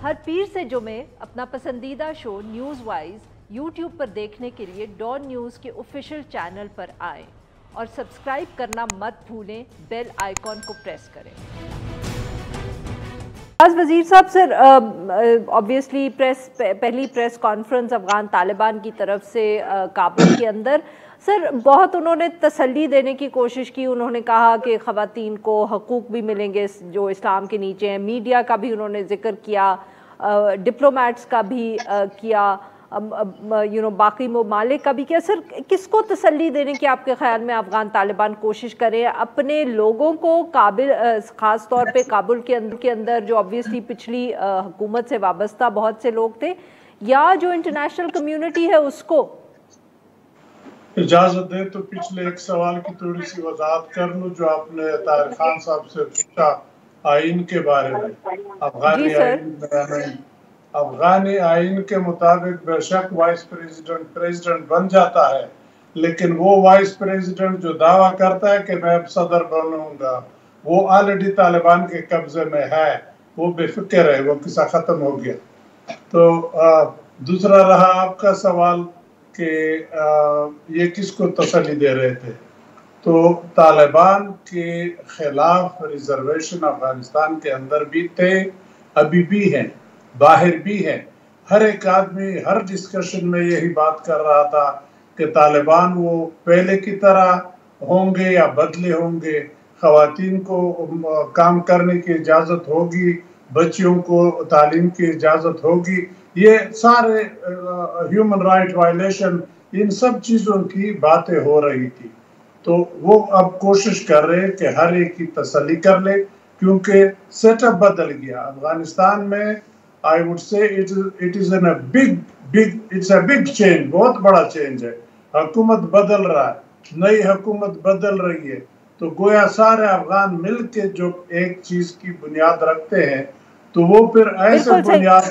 हर पीर से जुमे अपना पसंदीदा शो न्यूज़ वाइज यूट्यूब पर देखने के लिए डॉन न्यूज़ के ऑफिशियल चैनल पर आएं और सब्सक्राइब करना मत भूलें, बेल आइकॉन को प्रेस करें। आज वज़ीर साहब सर, ऑब्वियसली पहली प्रेस कॉन्फ्रेंस अफगान तालिबान की तरफ से काबुल के अंदर, सर बहुत उन्होंने तसल्ली देने की कोशिश की। उन्होंने कहा कि ख़वातीन को हकूक़ भी मिलेंगे जो इस्लाम के नीचे हैं। मीडिया का भी उन्होंने जिक्र किया, डिप्लोमेट्स का भी किया, बाकी ममालिक का भी किया। सर किसको तसल्ली देने की आपके ख्याल में अफ़गान तालिबान कोशिश करें अपने लोगों को काबिल, ख़ास तौर पे काबुल के अंदर जो ऑब्वियसली पिछली हुकूमत से वाबस्ता बहुत से लोग थे, या जो इंटरनेशनल कम्युनिटी है उसको? इजाजत दे तो पिछले एक सवाल की थोड़ी सी वजाहत कर लूं जो आपने ताहिर खान साहब से पूछा आइन के बारे में। अफगानी आइन के मुताबिक बेशक वाइस प्रेसिडेंट बन जाता है, लेकिन वो वाइस प्रेसिडेंट जो दावा करता है कि मैं सदर बनूंगा, वो ऑलरेडी तालिबान के कब्जे में है, वो बेफिक्र है, वो किस्सा खत्म हो गया। तो दूसरा रहा आपका सवाल कि ये किसको तसल्ली दे रहे थे, तो तालिबान के खिलाफ रिजर्वेशन अफगानिस्तान के अंदर भी थे, अभी भी हैं, बाहर भी हैं। हर एक आदमी हर डिस्कशन में यही बात कर रहा था कि तालिबान वो पहले की तरह होंगे या बदले होंगे, खवातीन को काम करने की इजाज़त होगी, बच्चियों को तालीम की इजाज़त होगी। ये सारे ह्यूमन राइट वायलेशन, इन सब चीज़ों की बातें हो रही थी। तो वो अब कोशिश कर रहे हैं कि हर एक की तसल्ली कर ले, क्योंकि सेटअप बदल गया अफगानिस्तान में। I would say it is an big change, बहुत बड़ा चेंज है। हुकूमत बदल रहा है, नई हुकूमत बदल रही है, तो गोया सारे अफगान मिलके जो एक चीज की बुनियाद रखते हैं, तो वो फिर ऐसे बुनियाद